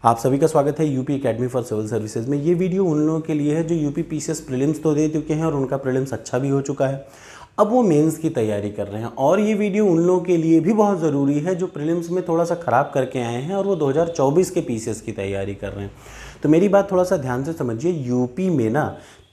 आप सभी का स्वागत है UP academy for civil services में। ये वीडियो उन लोगों के लिए है जो यूपी पीसीएस प्रीलिम्स तो दे चुके हैं और उनका प्रीलिम्स अच्छा भी हो चुका है, अब वो मेंस की तैयारी कर रहे हैं। और ये वीडियो उन लोगों के लिए भी बहुत ज़रूरी है जो प्रीलिम्स में थोड़ा सा ख़राब करके आए हैं और वो 2024 के पीसीएस की तैयारी कर रहे हैं। तो मेरी बात थोड़ा सा ध्यान से समझिए। यूपी में ना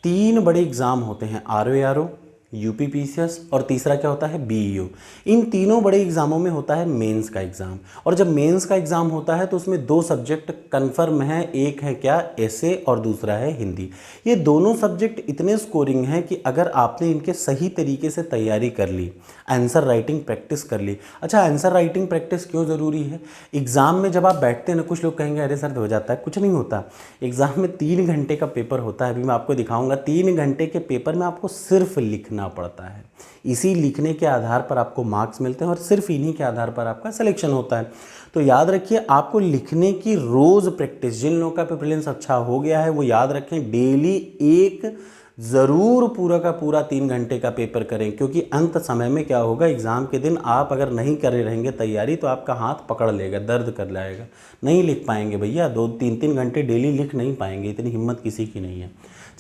3 बड़े एग्ज़ाम होते हैं, आरओ, यूपी पीसीएस और तीसरा क्या होता है, बीईओ। इन तीनों बड़े एग्जामों में होता है मेंस का एग्ज़ाम। और जब मेंस का एग्ज़ाम होता है तो उसमें 2 सब्जेक्ट कन्फर्म है, एक है क्या, एसे, और दूसरा है हिंदी। ये दोनों सब्जेक्ट इतने स्कोरिंग हैं कि अगर आपने इनके सही तरीके से तैयारी कर ली, आंसर राइटिंग प्रैक्टिस कर ली। अच्छा, आंसर राइटिंग प्रैक्टिस क्यों ज़रूरी है? एग्ज़ाम में जब आप बैठते हैं ना, कुछ लोग कहेंगे अरे सर हो जाता है, कुछ नहीं होता। एग्ज़ाम में 3 घंटे का पेपर होता है, अभी मैं आपको दिखाऊंगा। 3 घंटे के पेपर में आपको सिर्फ लिखना पड़ता है। इसी लिखने के आधार पर आपको मार्क्स मिलते हैं और सिर्फ इन्हीं के आधार पर आपका सिलेक्शन होता है। तो याद रखिए, आपको लिखने की रोज़ प्रैक्टिस, जिन लोगों का प्रीलिम्स अच्छा हो गया है वो याद रखें, डेली एक ज़रूर पूरा का पूरा 3 घंटे का पेपर करें। क्योंकि अंत समय में क्या होगा, एग्ज़ाम के दिन आप अगर नहीं करे रहेंगे तैयारी तो आपका हाथ पकड़ लेगा, दर्द कर लाएगा, नहीं लिख पाएंगे भैया। 2-3 घंटे डेली लिख नहीं पाएंगे, इतनी हिम्मत किसी की नहीं है।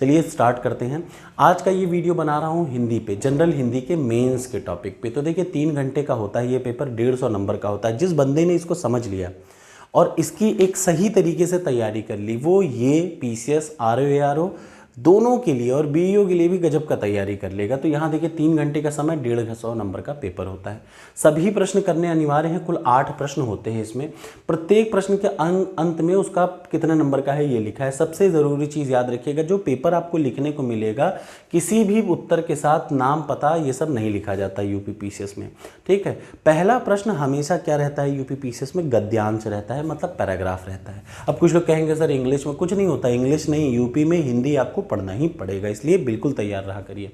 चलिए स्टार्ट करते हैं। आज का ये वीडियो बना रहा हूँ हिंदी पे, जनरल हिंदी के मेंस के टॉपिक पे। तो देखिए 3 घंटे का होता है ये पेपर, 150 नंबर का होता है। जिस बंदे ने इसको समझ लिया और इसकी एक सही तरीके से तैयारी कर ली, वो ये पीसीएस, आरओ दोनों के लिए और बीईओ के लिए भी गजब का तैयारी कर लेगा। तो यहाँ देखिए 3 घंटे का समय, 150 नंबर का पेपर होता है। सभी प्रश्न करने अनिवार्य हैं। कुल 8 प्रश्न होते हैं इसमें। प्रत्येक प्रश्न के अंत में उसका कितने नंबर का है ये लिखा है। सबसे ज़रूरी चीज़ याद रखिएगा, जो पेपर आपको लिखने को मिलेगा, किसी भी उत्तर के साथ नाम, पता, ये सब नहीं लिखा जाता यूपी पीसीएस में, ठीक है। पहला प्रश्न हमेशा क्या रहता है यूपी पीसीएस में, गद्यांश रहता है, मतलब पैराग्राफ रहता है। अब कुछ लोग कहेंगे सर इंग्लिश में, कुछ नहीं होता। इंग्लिश नहीं, यूपी में हिंदी आपको पढ़ना ही पड़ेगा, इसलिए बिल्कुल तैयार रहा करिए।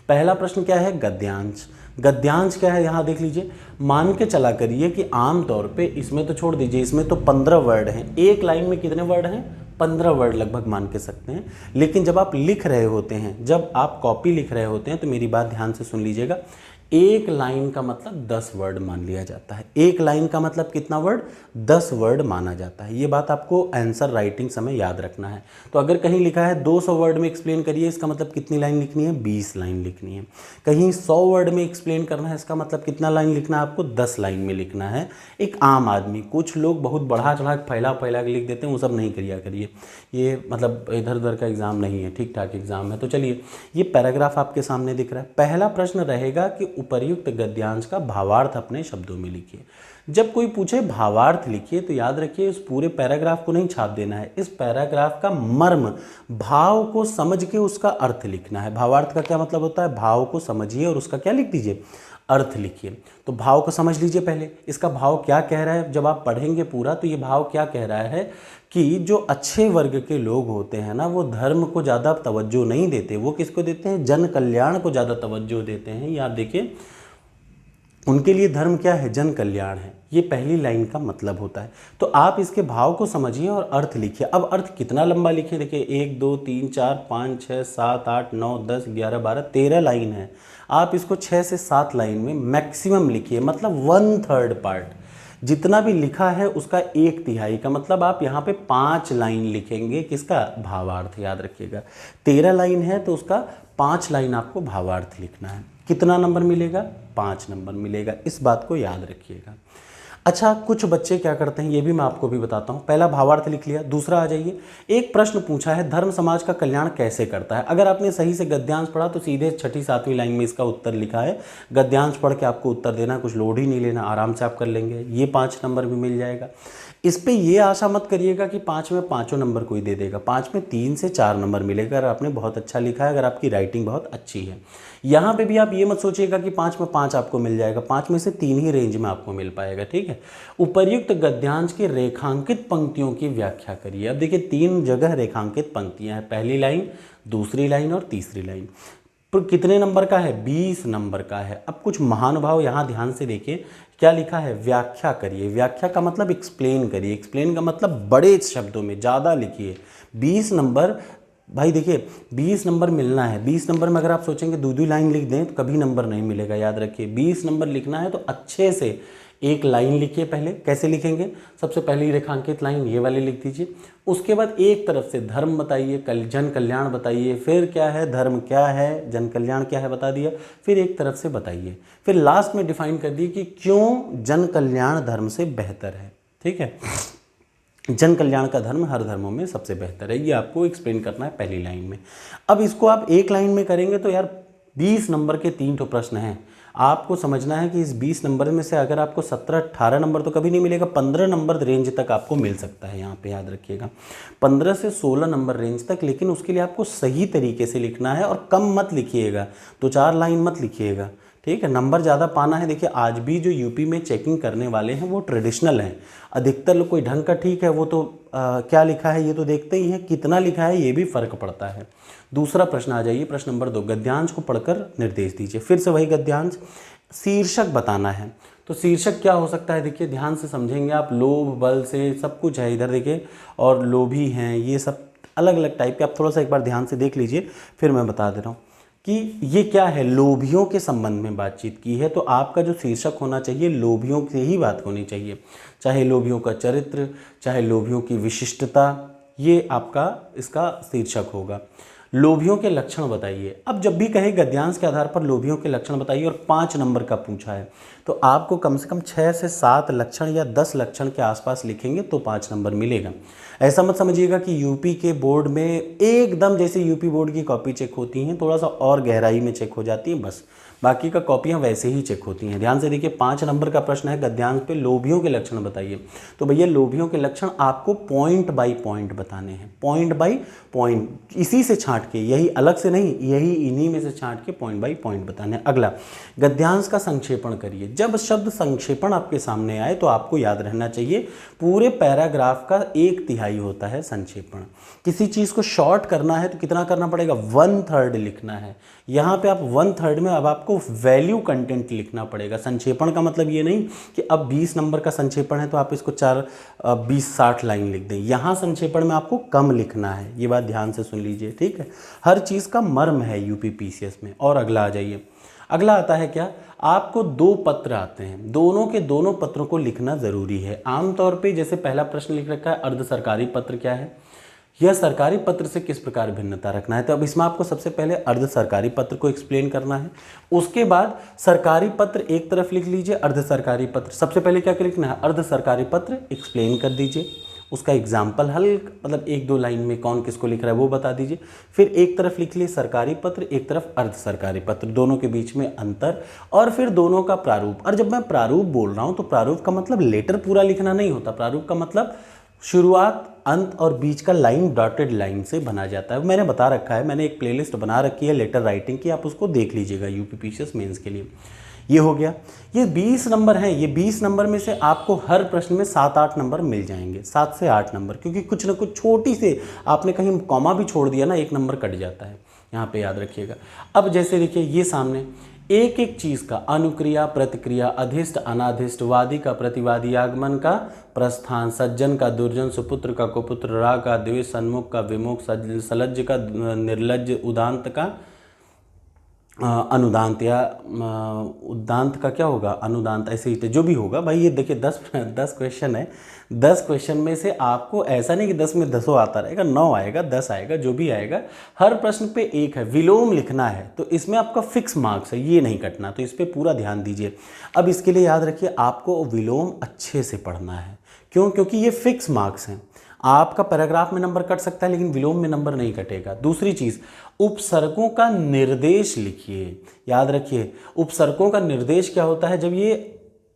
पहला प्रश्न क्या है, गद्यांश। गद्यांश क्या है यहाँ देख लीजिए। मान के चला करिए कि आम तौर पे, इसमें तो छोड़ दीजिए, इसमें तो 15 वर्ड हैं। एक लाइन में कितने वर्ड हैं, 15 वर्ड लगभग मान के सकते हैं। लेकिन जब आप लिख रहे होते हैं, जब आप कॉपी लिख रहे होते हैं, तो मेरी बात ध्यान से सुन लीजिएगा। एक लाइन का मतलब 10 वर्ड मान लिया जाता है। एक लाइन का मतलब कितना वर्ड, 10 वर्ड माना जाता है। ये बात आपको आंसर राइटिंग समय याद रखना है। तो अगर कहीं लिखा है 200 वर्ड में एक्सप्लेन करिए, इसका मतलब कितनी लाइन लिखनी है, 20 लाइन लिखनी है। कहीं 100 वर्ड में एक्सप्लेन करना है, इसका मतलब कितना लाइन लिखना है आपको, 10 लाइन में लिखना है। एक आम आदमी, कुछ लोग बहुत बढ़ा चढ़ा फैला फैला के लिख देते हैं, वो सब नहीं करिए करिए। ये मतलब इधर उधर का एग्ज़ाम नहीं है, ठीक ठाक एग्ज़ाम है। तो चलिए, ये पैराग्राफ आपके सामने दिख रहा है। पहला प्रश्न रहेगा कि उपर्युक्त गद्यांश का भावार्थ अपने शब्दों में लिखिए। जब कोई पूछे भावार्थ लिखिए, तो याद रखिए इस पूरे पैराग्राफ को नहीं छाप देना है। इस पैराग्राफ का मर्म, भाव को समझ के उसका अर्थ लिखना है। भावार्थ का क्या मतलब होता है, भाव को समझिए और उसका क्या लिख दीजिए, अर्थ लिखिए। तो भाव को समझ लीजिए पहले, इसका भाव क्या कह रहा है। जब आप पढ़ेंगे पूरा तो ये भाव क्या कह रहा है कि जो अच्छे वर्ग के लोग होते हैं ना, वो धर्म को ज़्यादा तवज्जो नहीं देते। वो किसको देते हैं, जन कल्याण को ज़्यादा तवज्जो देते हैं। ये आप देखिए, उनके लिए धर्म क्या है, जन कल्याण है। ये पहली लाइन का मतलब होता है। तो आप इसके भाव को समझिए और अर्थ लिखिए। अब अर्थ कितना लंबा लिखिए, देखिए 1 2 3 4 5 6 7 8 9 10 11 12 13 लाइन है। आप इसको 6 से 7 लाइन में मैक्सिमम लिखिए, मतलब 1/3 पार्ट। जितना भी लिखा है उसका 1/3 का मतलब आप यहाँ पे 5 लाइन लिखेंगे। किसका, भावार्थ। याद रखिएगा 13 लाइन है तो उसका 5 लाइन आपको भावार्थ लिखना है। कितना नंबर मिलेगा, 5 नंबर मिलेगा। इस बात को याद रखिएगा। अच्छा, कुछ बच्चे क्या करते हैं ये भी मैं आपको भी बताता हूँ। पहला भावार्थ लिख लिया, दूसरा आ जाइए। एक प्रश्न पूछा है, धर्म समाज का कल्याण कैसे करता है। अगर आपने सही से गद्यांश पढ़ा तो सीधे 6ठी-7वीं लाइन में इसका उत्तर लिखा है। गद्यांश पढ़ के आपको उत्तर देना, कुछ लोड ही नहीं लेना, आराम से आप कर लेंगे। ये 5 नंबर भी मिल जाएगा। इस पे ये आशा मत करिएगा कि 5 में 5 नंबर कोई दे देगा। 5 में 3 से 4 नंबर मिलेगा अगर आपने बहुत अच्छा लिखा है, अगर आपकी राइटिंग बहुत अच्छी है। यहाँ पे भी आप ये मत सोचिएगा कि 5 में 5 आपको मिल जाएगा। 5 में से 3 ही रेंज में आपको मिल पाएगा, ठीक है। उपर्युक्त गद्यांश के रेखांकित पंक्तियों की व्याख्या करिए। अब देखिए 3 जगह रेखांकित पंक्तियाँ हैं, पहली लाइन, दूसरी लाइन और तीसरी लाइन। पर कितने नंबर का है, 20 नंबर का है। अब कुछ महानुभाव यहाँ ध्यान से देखिए, क्या लिखा है, व्याख्या करिए। व्याख्या का मतलब एक्सप्लेन करिए। एक्सप्लेन का मतलब बड़े शब्दों में ज़्यादा लिखिए। 20 नंबर, भाई देखिए 20 नंबर मिलना है। 20 नंबर में अगर आप सोचेंगे 2 लाइन लिख दें तो कभी नंबर नहीं मिलेगा। याद रखिए 20 नंबर लिखना है तो अच्छे से एक लाइन लिखिए। पहले कैसे लिखेंगे, सबसे पहली रेखांकित लाइन ये वाली लिख दीजिए। उसके बाद एक तरफ से धर्म बताइए, जन कल्याण बताइए, फिर क्या है धर्म क्या है, जन कल्याण क्या है बता दिया, फिर एक तरफ से बताइए, फिर लास्ट में डिफाइन कर दिए कि क्यों जन कल्याण धर्म से बेहतर है। ठीक है, जन कल्याण का धर्म हर धर्मों में सबसे बेहतर है, ये आपको एक्सप्लेन करना है पहली लाइन में। अब इसको आप एक लाइन में करेंगे तो यार 20 नंबर के 3 तो प्रश्न हैं। आपको समझना है कि इस 20 नंबर में से अगर आपको 17-18 नंबर तो कभी नहीं मिलेगा, 15 नंबर रेंज तक आपको मिल सकता है। यहाँ पे याद रखिएगा 15 से 16 नंबर रेंज तक, लेकिन उसके लिए आपको सही तरीके से लिखना है और कम मत लिखिएगा, 2-4 लाइन मत लिखिएगा। ठीक है, नंबर ज़्यादा पाना है। देखिए आज भी जो यूपी में चेकिंग करने वाले हैं वो ट्रेडिशनल हैं, अधिकतर लोग कोई ढंग का ठीक है वो तो क्या लिखा है ये तो देखते ही हैं, कितना लिखा है ये भी फ़र्क पड़ता है। दूसरा प्रश्न आ जाइए, प्रश्न नंबर 2, गद्यांश को पढ़कर निर्देश दीजिए। फिर से वही गद्यांश, शीर्षक बताना है। तो शीर्षक क्या हो सकता है, देखिए ध्यान से समझेंगे आप, लोभ बल से सब कुछ है इधर देखिए, और लोभी हैं, ये सब अलग अलग टाइप के। आप थोड़ा सा एक बार ध्यान से देख लीजिए, फिर मैं बता दे रहा हूँ कि ये क्या है, लोभियों के संबंध में बातचीत की है। तो आपका जो शीर्षक होना चाहिए लोभियों से ही बात होनी चाहिए, चाहे लोभियों का चरित्र, चाहे लोभियों की विशिष्टता, ये आपका इसका शीर्षक होगा। लोभियों के लक्षण बताइए। अब जब भी कहे गद्यांश के आधार पर लोभियों के लक्षण बताइए और 5 नंबर का पूछा है तो आपको कम से कम 6 से 7 लक्षण या 10 लक्षण के आसपास लिखेंगे तो 5 नंबर मिलेगा। ऐसा मत समझिएगा कि यूपी के बोर्ड में एकदम जैसे यूपी बोर्ड की कॉपी चेक होती हैं थोड़ा सा और गहराई में चेक हो जाती है, बस बाकी का कॉपियाँ वैसे ही चेक होती हैं। ध्यान से देखिए 5 नंबर का प्रश्न है गद्यांश पे, लोभियों के लक्षण बताइए। तो भैया लोभियों के लक्षण आपको पॉइंट बाय पॉइंट बताने हैं, पॉइंट बाय पॉइंट, इसी से छांट के, यही अलग से नहीं, यही इन्हीं में से छांट के पॉइंट बाय पॉइंट बताने हैं। अगला, गद्यांश का संक्षेपण करिए। जब शब्द संक्षेपण आपके सामने आए तो आपको याद रहना चाहिए पूरे पैराग्राफ का 1/3 होता है संक्षेपण। किसी चीज़ को शॉर्ट करना है तो कितना करना पड़ेगा, 1/3 लिखना है। यहाँ पे आप 1/3 में अब आपको वैल्यू कंटेंट लिखना पड़ेगा। संक्षेपण का मतलब ये नहीं कि अब 20 नंबर का संक्षेपण है तो आप इसको 20-60 लाइन लिख दें। यहाँ संक्षेपण में आपको कम लिखना है, ये बात ध्यान से सुन लीजिए। ठीक है, हर चीज़ का मर्म है यूपी पीसीएस में। और अगला आ जाइए, अगला आता है क्या, आपको 2 पत्र आते हैं, दोनों के दोनों पत्रों को लिखना ज़रूरी है। आमतौर पे जैसे पहला प्रश्न लिख रखा है अर्ध सरकारी पत्र क्या है, यह सरकारी पत्र से किस प्रकार भिन्नता रखना है। तो अब इसमें आपको सबसे पहले अर्ध सरकारी पत्र को एक्सप्लेन करना है। उसके बाद सरकारी पत्र एक तरफ लिख लीजिए, अर्ध सरकारी पत्र सबसे पहले क्या लिखना है, अर्ध सरकारी पत्र एक्सप्लेन कर दीजिए, उसका एग्जाम्पल हल मतलब 1-2 लाइन में कौन किसको लिख रहा है वो बता दीजिए। फिर एक तरफ लिख लिए सरकारी पत्र, एक तरफ अर्ध सरकारी पत्र, दोनों के बीच में अंतर, और फिर दोनों का प्रारूप। और जब मैं प्रारूप बोल रहा हूँ तो प्रारूप का मतलब लेटर पूरा लिखना नहीं होता, प्रारूप का मतलब शुरुआत अंत और बीच का लाइन डॉटेड लाइन से बना जाता है। मैंने बता रखा है, मैंने एक प्लेलिस्ट बना रखी है लेटर राइटिंग की, आप उसको देख लीजिएगा यूपी पीसीएस मेंस के लिए। ये हो गया, ये 20 नंबर हैं। ये 20 नंबर में से आपको हर प्रश्न में 7-8 नंबर मिल जाएंगे, 7 से 8 नंबर, क्योंकि कुछ ना कुछ छोटी से आपने कहीं कॉमा भी छोड़ दिया ना, 1 नंबर कट जाता है, यहाँ पे याद रखिएगा। अब जैसे देखिए ये सामने एक एक चीज़ का अनुक्रिया, प्रतिक्रिया, अधिष्ट, अनाधिष्ट, वादी का प्रतिवादी, आगमन का प्रस्थान, सज्जन का दुर्जन, सुपुत्र का कुपुत्र, राग का द्वेष, सन्मुख का विमुख, सलज्ज का निर्लज्ज, उदांत का अनुदांत, या उदांत का क्या होगा, अनुदांत, ऐसे ही जो भी होगा भाई। ये देखिए 10 क्वेश्चन है, 10 क्वेश्चन में से आपको ऐसा नहीं कि 10 में 10 आता रहेगा, 9 आएगा, 10 आएगा, जो भी आएगा हर प्रश्न पे 1 है। विलोम लिखना है तो इसमें आपका फिक्स मार्क्स है, ये नहीं कटना, तो इस पर पूरा ध्यान दीजिए। अब इसके लिए याद रखिए आपको विलोम अच्छे से पढ़ना है। क्यों, क्योंकि ये फिक्स मार्क्स हैं। आपका पैराग्राफ में नंबर कट सकता है लेकिन विलोम में नंबर नहीं कटेगा। दूसरी चीज़, उपसर्गों का निर्देश लिखिए। याद रखिए उपसर्गों का निर्देश क्या होता है, जब ये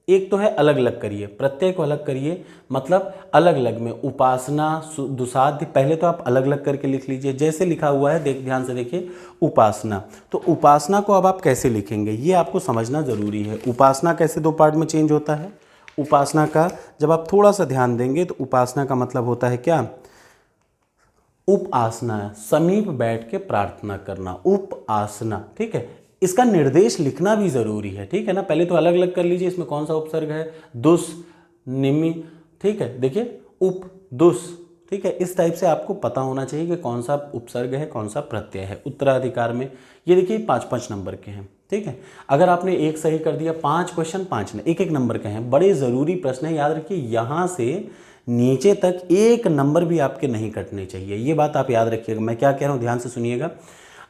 एक तो है अलग अलग करिए, प्रत्यय को अलग करिए, मतलब अलग अलग में उपासना, दुसाध्य, पहले तो आप अलग अलग करके लिख लीजिए। जैसे लिखा हुआ है ध्यान से देखिए उपासना, तो उपासना को अब आप कैसे लिखेंगे ये आपको समझना ज़रूरी है। उपासना कैसे 2 पार्ट में चेंज होता है। उपासना का जब आप थोड़ा सा ध्यान देंगे तो उपासना का मतलब होता है क्या, उपासना, समीप बैठ के प्रार्थना करना, उपासना। ठीक है, इसका निर्देश लिखना भी जरूरी है। ठीक है ना, पहले तो अलग अलग कर लीजिए, इसमें कौन सा उपसर्ग है, दुस, निमि। ठीक है, देखिए उप, दुस। ठीक है, इस टाइप से आपको पता होना चाहिए कि कौन सा उपसर्ग है, कौन सा प्रत्यय है। उत्तराधिकार में ये देखिए 5-5 नंबर के हैं। ठीक है। अगर आपने एक सही कर दिया, 5 क्वेश्चन 5 ने, एक एक नंबर के हैं, बड़े ज़रूरी प्रश्न है, याद रखिए। यहाँ से नीचे तक एक नंबर भी आपके नहीं कटने चाहिए, ये बात आप याद रखिएगा। मैं क्या कह रहा हूँ ध्यान से सुनिएगा।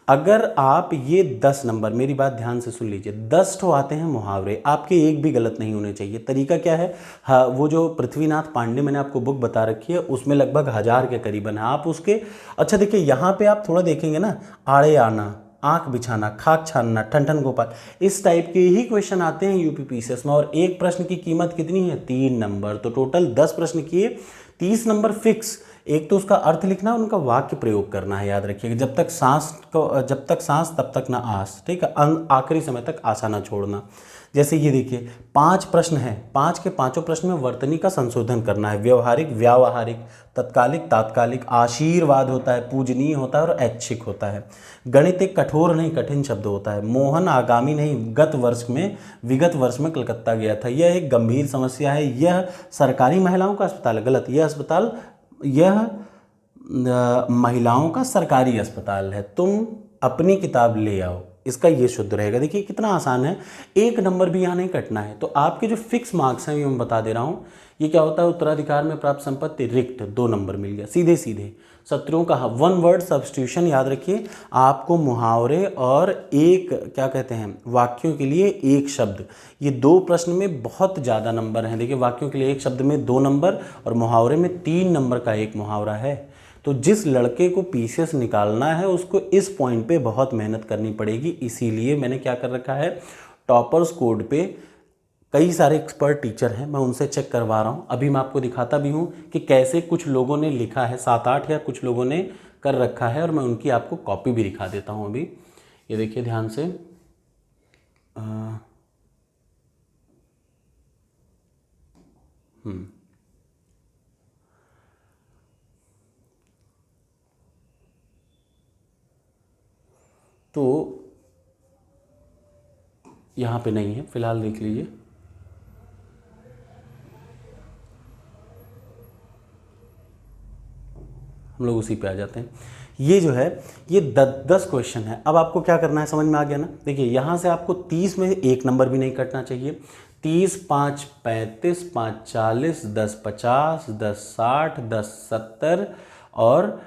अगर आप ये 10 नंबर, मेरी बात ध्यान से सुन लीजिए, 10 ठो आते हैं मुहावरे, आपके एक भी गलत नहीं होने चाहिए। तरीका क्या है, हाँ, वो जो पृथ्वीनाथ पांडे मैंने आपको बुक बता रखी है, उसमें लगभग 1000 के करीबन है। आप उसके, अच्छा देखिए यहाँ पे आप थोड़ा देखेंगे ना, आड़े आना, आंख बिछाना, खाक छानना, ठन गोपाल, इस टाइप के ही क्वेश्चन आते हैं यूपीपीसीएस में। और एक प्रश्न की कीमत कितनी है, 3 नंबर। तो टोटल 10 प्रश्न किए, 30 नंबर फिक्स। एक तो उसका अर्थ लिखना, उनका वाक्य प्रयोग करना है, याद रखिएगा। जब तक सांस तब तक ना आस, ठीक है। आखिरी समय तक आशा ना छोड़ना। जैसे ये देखिए 5 प्रश्न हैं, 5 के पांचों प्रश्न में वर्तनी का संशोधन करना है। व्यवहारिक, व्यावहारिक, तत्कालिक, तात्कालिक, आशीर्वाद होता है, पूजनीय होता है और ऐच्छिक होता है। गणित एक कठोर नहीं कठिन शब्द होता है। मोहन आगामी नहीं विगत वर्ष में कलकत्ता गया था। यह एक गंभीर समस्या है। यह सरकारी महिलाओं का अस्पताल है, गलत। यह महिलाओं का सरकारी अस्पताल है। तुम अपनी किताब ले आओ, इसका ये शुद्ध रहेगा। देखिए कितना आसान है, एक नंबर भी यहाँ नहीं कटना है। तो आपके जो फिक्स मार्क्स हैं ये मैं बता दे रहा हूँ। ये क्या होता है, उत्तराधिकार में प्राप्त संपत्ति रिक्त, 2 नंबर मिल गया सीधे सीधे। शत्रुओं का 1 वर्ड सब्स्टिट्यूशन, याद रखिए। आपको मुहावरे और एक क्या कहते हैं, वाक्यों के लिए एक शब्द, ये 2 प्रश्न में बहुत ज़्यादा नंबर हैं। देखिए वाक्यों के लिए एक शब्द में 2 नंबर और मुहावरे में 3 नंबर का एक मुहावरा है। तो जिस लड़के को पीसीएस निकालना है उसको इस पॉइंट पे बहुत मेहनत करनी पड़ेगी। इसीलिए मैंने क्या कर रखा है, टॉपर्स कोड पे कई सारे एक्सपर्ट टीचर हैं, मैं उनसे चेक करवा रहा हूँ। अभी मैं आपको दिखाता भी हूँ कि कैसे कुछ लोगों ने लिखा है, 7-8 या कुछ लोगों ने कर रखा है, और मैं उनकी आपको कॉपी भी दिखा देता हूँ अभी। ये देखिए ध्यान से। तो यहाँ पे नहीं है, फिलहाल देख लीजिए। हम लोग उसी पे आ जाते हैं। ये जो है ये 10 क्वेश्चन है। अब आपको क्या करना है, समझ में आ गया ना। देखिए यहाँ से आपको 30 में एक नंबर भी नहीं कटना चाहिए। 30, 5, 35, 5, 40, 10, 50, 10, 60, 10, 70 और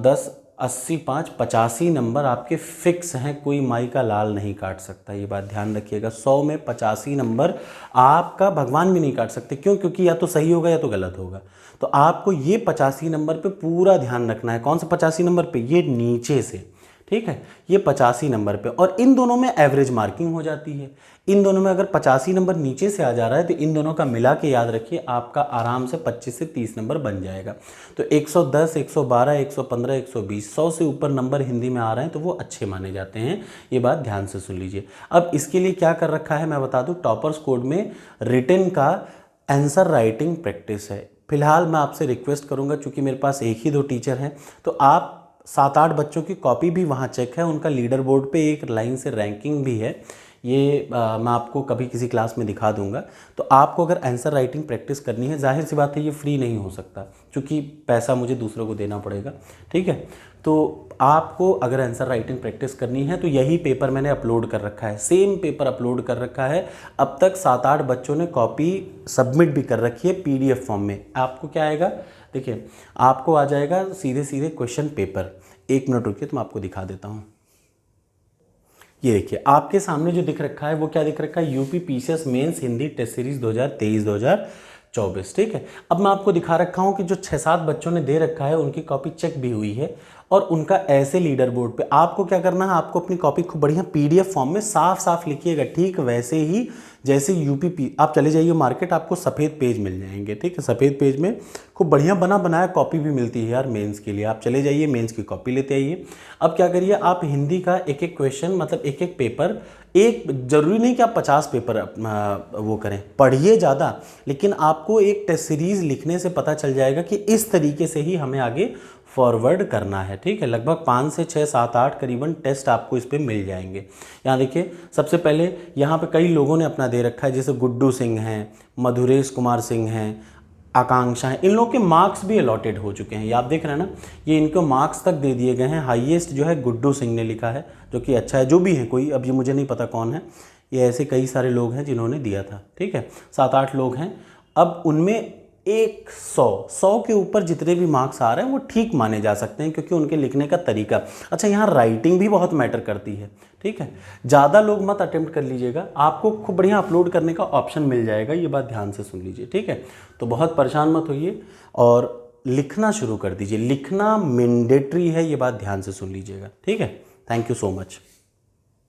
10, 80, 5, 85 नंबर आपके फिक्स हैं। कोई माई का लाल नहीं काट सकता, ये बात ध्यान रखिएगा। 100 में 85 नंबर आपका भगवान भी नहीं काट सकते। क्यों? क्योंकि या तो सही होगा या तो गलत होगा। तो आपको ये 85 नंबर पे पूरा ध्यान रखना है। कौन सा 85 नंबर पे? ये नीचे से, ठीक है, ये 85 नंबर पे। और इन दोनों में एवरेज मार्किंग हो जाती है। इन दोनों में अगर 85 नंबर नीचे से आ जा रहा है तो इन दोनों का मिला के याद रखिए आपका आराम से 25 से 30 नंबर बन जाएगा। तो 110, 112, 115, 120, 100 से ऊपर नंबर हिंदी में आ रहे हैं तो वो अच्छे माने जाते हैं। ये बात ध्यान से सुन लीजिए। अब इसके लिए क्या कर रखा है मैं बता दूं। टॉपर्स कोड में रिटन का आंसर राइटिंग प्रैक्टिस है। फिलहाल मैं आपसे रिक्वेस्ट करूंगा, चूंकि मेरे पास एक ही 2 टीचर हैं, तो आप 7-8 बच्चों की कॉपी भी वहाँ चेक है। उनका लीडर बोर्ड पे एक लाइन से रैंकिंग भी है। ये मैं आपको कभी किसी क्लास में दिखा दूंगा। तो आपको अगर आंसर राइटिंग प्रैक्टिस करनी है, जाहिर सी बात है ये फ्री नहीं हो सकता क्योंकि पैसा मुझे दूसरों को देना पड़ेगा, ठीक है। तो आपको अगर आंसर राइटिंग प्रैक्टिस करनी है तो यही पेपर मैंने अपलोड कर रखा है, सेम पेपर अपलोड कर रखा है। अब तक 7-8 बच्चों ने कॉपी सबमिट भी कर रखी है PDF फॉर्म में। आपको क्या आएगा, देखिए आपको आ जाएगा सीधे सीधे क्वेश्चन पेपर। 1 मिनट रुकिए तो मैं आपको दिखा देता हूँ। ये देखिए आपके सामने जो दिख रखा है वो क्या दिख रखा है, UP PCS mains Hindi test series 2023-2024, ठीक है। अब मैं आपको दिखा रखा हूँ कि जो 6-7 बच्चों ने दे रखा है उनकी कॉपी चेक भी हुई है और उनका ऐसे लीडर बोर्ड पे। आपको क्या करना है, आपको अपनी कॉपी खूब बढ़िया PDF फॉर्म में साफ साफ लिखिएगा, ठीक वैसे ही जैसे यूपी आप चले जाइए मार्केट, आपको सफ़ेद पेज मिल जाएंगे, ठीक है। सफ़ेद पेज में खूब बढ़िया बना बनाया कॉपी भी मिलती है यार मेंस के लिए। आप चले जाइए मेंस की कॉपी लेते आइए। अब क्या करिए, आप हिंदी का एक एक क्वेश्चन, मतलब एक एक पेपर, एक जरूरी नहीं कि आप 50 पेपर वो करें, पढ़िए ज़्यादा, लेकिन आपको एक टेस्ट सीरीज़ लिखने से पता चल जाएगा कि इस तरीके से ही हमें आगे फॉरवर्ड करना है, ठीक है। लगभग 5 से 6, 7, 8 करीबन टेस्ट आपको इस पे मिल जाएंगे। यहाँ देखिए सबसे पहले यहाँ पे कई लोगों ने अपना दे रखा है, जैसे गुड्डू सिंह हैं, मधुरेश कुमार सिंह हैं, आकांक्षा है, इन लोग के मार्क्स भी अलॉटेड हो चुके हैं। ये आप देख रहे हैं ना, ये इनको मार्क्स तक दे दिए गए हैं। हाईएस्ट जो है गुड्डू सिंह ने लिखा है, जो कि अच्छा है। जो भी है कोई, अब ये मुझे नहीं पता कौन है, ये ऐसे कई सारे लोग हैं जिन्होंने दिया था, ठीक है, 7-8 लोग हैं। अब उनमें 100 के ऊपर जितने भी मार्क्स आ रहे हैं वो ठीक माने जा सकते हैं, क्योंकि उनके लिखने का तरीका। अच्छा, यहाँ राइटिंग भी बहुत मैटर करती है, ठीक है। ज़्यादा लोग मत अटेम्प्ट कर लीजिएगा, आपको खूब बढ़िया अपलोड करने का ऑप्शन मिल जाएगा, ये बात ध्यान से सुन लीजिए, ठीक है। तो बहुत परेशान मत होइए और लिखना शुरू कर दीजिए। लिखना मैंडेटरी है, ये बात ध्यान से सुन लीजिएगा, ठीक है। Thank you so much.